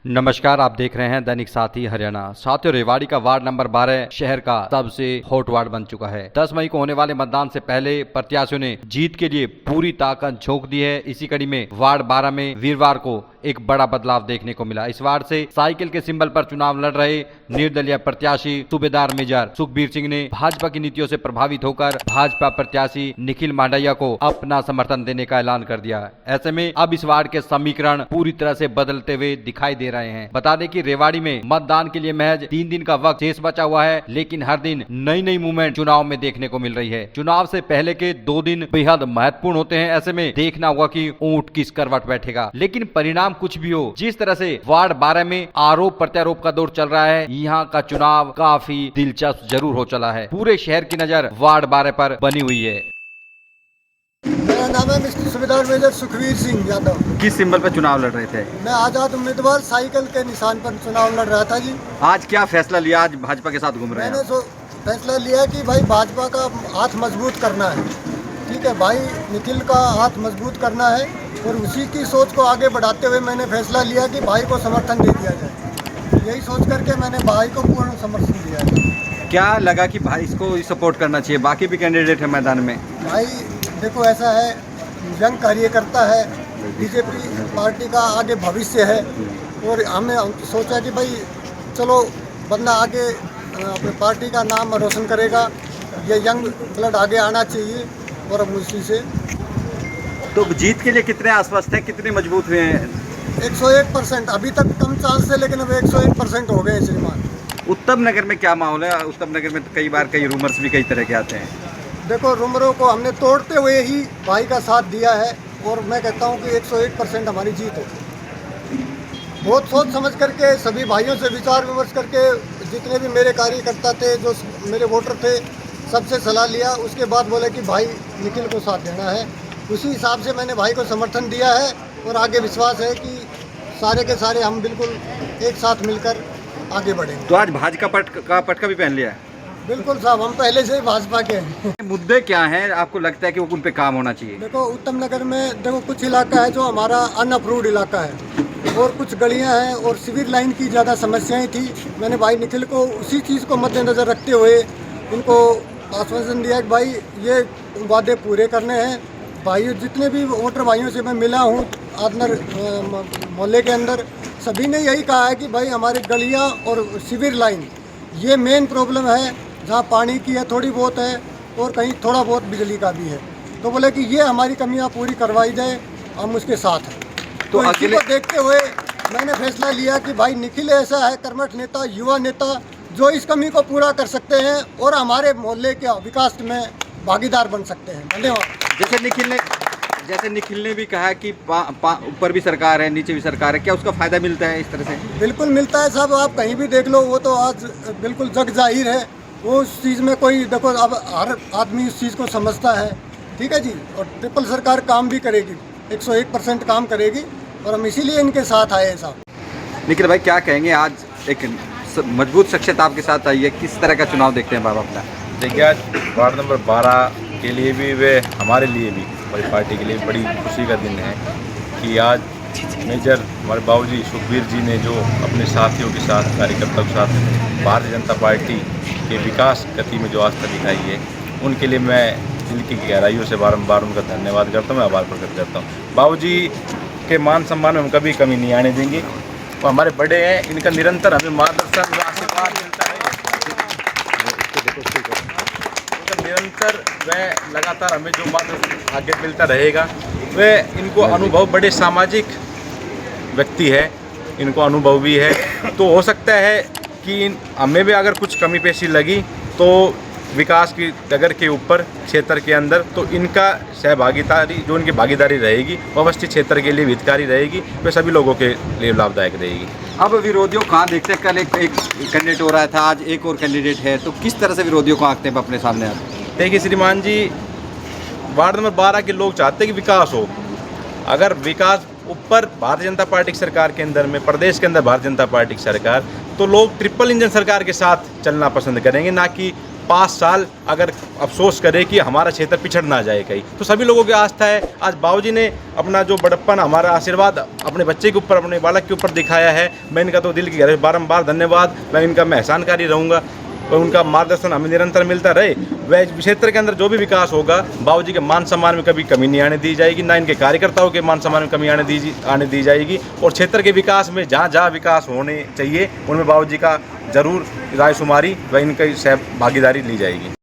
नमस्कार, आप देख रहे हैं दैनिक साथी हरियाणा। साथियों, रेवाड़ी का वार्ड नंबर 12 शहर का सबसे हॉट वार्ड बन चुका है। 10 मई को होने वाले मतदान से पहले प्रत्याशियों ने जीत के लिए पूरी ताकत झोंक दी है। इसी कड़ी में वार्ड 12 में वीरवार को एक बड़ा बदलाव देखने को मिला। इस वार्ड से साइकिल के सिंबल पर चुनाव लड़ रहे निर्दलीय प्रत्याशी सूबेदार मेजर सुखबीर सिंह ने भाजपा की नीतियों से प्रभावित होकर भाजपा प्रत्याशी निखिल मांडैया को अपना समर्थन देने का ऐलान कर दिया। ऐसे में अब इस वार्ड के समीकरण पूरी तरह से बदलते हुए दिखाई दे रहे हैं। बता दें कि रेवाड़ी में मतदान के लिए महज 3 दिन का वक्त शेष बचा हुआ है, लेकिन हर दिन नई नई मूवमेंट चुनाव में देखने को मिल रही है। चुनाव से पहले के 2 दिन बेहद महत्वपूर्ण होते हैं। ऐसे में देखना होगा कि ऊंट किस करवट बैठेगा। लेकिन परिणाम कुछ भी हो, जिस तरह से वार्ड 12 में आरोप प्रत्यारोप का दौर चल रहा है, यहाँ का चुनाव काफी दिलचस्प जरूर हो चला है। पूरे शहर की नजर वार्ड 12 पर बनी हुई है। मेरा नाम है मिस्टर सूबेदार मेजर सुखबीर सिंह यादव। किस सिंबल पर चुनाव लड़ रहे थे? मैं आजाद उम्मीदवार साइकिल के निशान पर चुनाव लड़ रहा था जी। आज क्या फैसला लिया? आज भाजपा के साथ घूम रहे हैं। मैंने फैसला लिया कि भाई भाजपा का हाथ मजबूत करना है। ठीक है भाई, निखिल का हाथ मजबूत करना है और उसी की सोच को आगे बढ़ाते हुए मैंने फैसला लिया कि भाई को समर्थन दे दिया जाए। यही सोच करके मैंने भाई को पूर्ण समर्थन दिया है। क्या लगा कि भाई इसको सपोर्ट करना चाहिए? बाकी भी कैंडिडेट है मैदान में। भाई देखो, ऐसा है, यंग कार्यकर्ता है, बीजेपी पार्टी का आगे भविष्य है और हमने सोचा कि भाई चलो बंदा आगे अपने पार्टी का नाम रोशन करेगा, ये यंग ब्लड आगे आना चाहिए और अब उसी से। तो जीत के लिए कितने आश्वस्त हैं, कितने मजबूत हुए हैं? 101%। अभी तक कम चांस थे लेकिन अब 101% हो गए श्रीमान। उत्तम नगर में क्या माहौल है? उत्तम नगर में तो कई बार कई रूमर्स भी कई तरह के आते हैं। देखो, रूमरों को हमने तोड़ते हुए ही भाई का साथ दिया है और मैं कहता हूँ कि 101% हमारी जीत है। बहुत सोच समझ करके सभी भाइयों से विचार विमर्श करके, जितने भी मेरे कार्यकर्ता थे, जो मेरे वोटर थे, सबसे सलाह लिया। उसके बाद बोले कि भाई निखिल को साथ देना है। उसी हिसाब से मैंने भाई को समर्थन दिया है और आगे विश्वास है कि सारे के सारे हम बिल्कुल एक साथ मिलकर आगे बढ़ेंगे। तो आज भाजपा का पटका भी पहन लिया है? बिल्कुल साहब, हम पहले से ही भाजपा के हैं। मुद्दे क्या हैं आपको लगता है कि उन पे काम होना चाहिए? देखो, उत्तम नगर में देखो कुछ इलाका है जो हमारा अनअप्रूव्ड इलाका है और कुछ गलियां हैं और सिविल लाइन की ज़्यादा समस्याएं थी। मैंने भाई निखिल को उसी चीज़ को मद्देनज़र रखते हुए उनको आश्वासन दिया कि भाई ये वादे पूरे करने हैं। भाई जितने भी वोटर भाइयों से मैं मिला हूँ आदनर मोहल्ले के अंदर, सभी ने यही कहा है कि भाई हमारे गलियाँ और सिविल लाइन ये मेन प्रॉब्लम है, जहाँ पानी की है थोड़ी बहुत है और कहीं थोड़ा बहुत बिजली का भी है। तो बोले कि ये हमारी कमियां पूरी करवाई जाए, हम उसके साथ हैं। तो इसी को देखते हुए मैंने फैसला लिया कि भाई निखिल ऐसा है कर्मठ नेता, युवा नेता, जो इस कमी को पूरा कर सकते हैं और हमारे मोहल्ले के विकास में भागीदार बन सकते हैं। धन्यवाद। जैसे निखिल ने भी कहा कि ऊपर भी सरकार है, नीचे भी सरकार है, क्या उसका फायदा मिलता है इस तरह से? बिल्कुल मिलता है साहब, आप कहीं भी देख लो, वो तो आज बिल्कुल जग जाहिर है। वो उस चीज़ में कोई, देखो अब हर आदमी इस चीज़ को समझता है। ठीक है जी, और ट्रिपल सरकार काम भी करेगी, 101% काम करेगी और हम इसीलिए इनके साथ आए हैं साहब। निखिल भाई, क्या कहेंगे? आज एक मजबूत शख्सियत आपके साथ आई है, किस तरह का चुनाव देखते हैं बाबा अपना? देखिए, आज वार्ड नंबर 12 के लिए भी, वे हमारे लिए भी, हमारी पार्टी के लिए बड़ी खुशी का दिन है कि आज मेजर हमारे बाबूजी सुखबीर जी ने जो अपने साथियों के साथ, कार्यकर्ताओं के साथ भारतीय जनता पार्टी के विकास गति में जो आस्था दिखाई है, उनके लिए मैं दिल की गहराइयों से बारंबार उनका धन्यवाद करता हूँ, मैं आभार प्रकट करता हूँ। बाबूजी के मान सम्मान में हम कभी कमी नहीं आने देंगे। वो हमारे बड़े हैं, इनका निरंतर हमें मार्गदर्शन आशीर्वाद मिलता है। निरंतर वह लगातार हमें जो मार्गदर्शन आगे मिलता रहेगा। वह इनको अनुभव, बड़े सामाजिक व्यक्ति है, इनको अनुभव भी है। तो हो सकता है कि हमें भी अगर कुछ कमी पेशी लगी तो विकास की डगर के ऊपर क्षेत्र के अंदर, तो इनका सहभागितारी, जो इनकी भागीदारी रहेगी, वो अवस्थित क्षेत्र के लिए हितकारी रहेगी, वह सभी लोगों के लिए लाभदायक रहेगी। अब विरोधियों कहाँ देखते हैं? कल एक कैंडिडेट हो रहा था, आज एक और कैंडिडेट है, तो किस तरह से विरोधियों को आंकते हैं अपने सामने? आप देखिए श्रीमान जी, वार्ड नंबर 12 के लोग चाहते हैं कि विकास हो। अगर विकास ऊपर भारतीय जनता पार्टी की सरकार के अंदर में, प्रदेश के अंदर भारतीय जनता पार्टी की सरकार, तो लोग ट्रिपल इंजन सरकार के साथ चलना पसंद करेंगे, ना कि 5 साल अगर अफसोस करे कि हमारा क्षेत्र पिछड़ ना जाए कहीं। तो सभी लोगों की आस्था है, आज बाबूजी ने अपना जो बड़प्पन, हमारा आशीर्वाद अपने बच्चे के ऊपर, अपने बालक के ऊपर दिखाया है। मैं इनका तो दिल की गहराई बारंबार धन्यवाद, मैं इनका मैं एहसानकारी रहूँगा और उनका मार्गदर्शन हमें निरंतर मिलता रहे। वह क्षेत्र के अंदर जो भी विकास होगा, बाबूजी के मान सम्मान में कभी कमी नहीं आने दी जाएगी, ना इनके कार्यकर्ताओं के मान सम्मान में कमी आने दी जाएगी। और क्षेत्र के विकास में जहाँ जहाँ विकास होने चाहिए उनमें बाबूजी का जरूर रायशुमारी व इनकी भागीदारी ली जाएगी।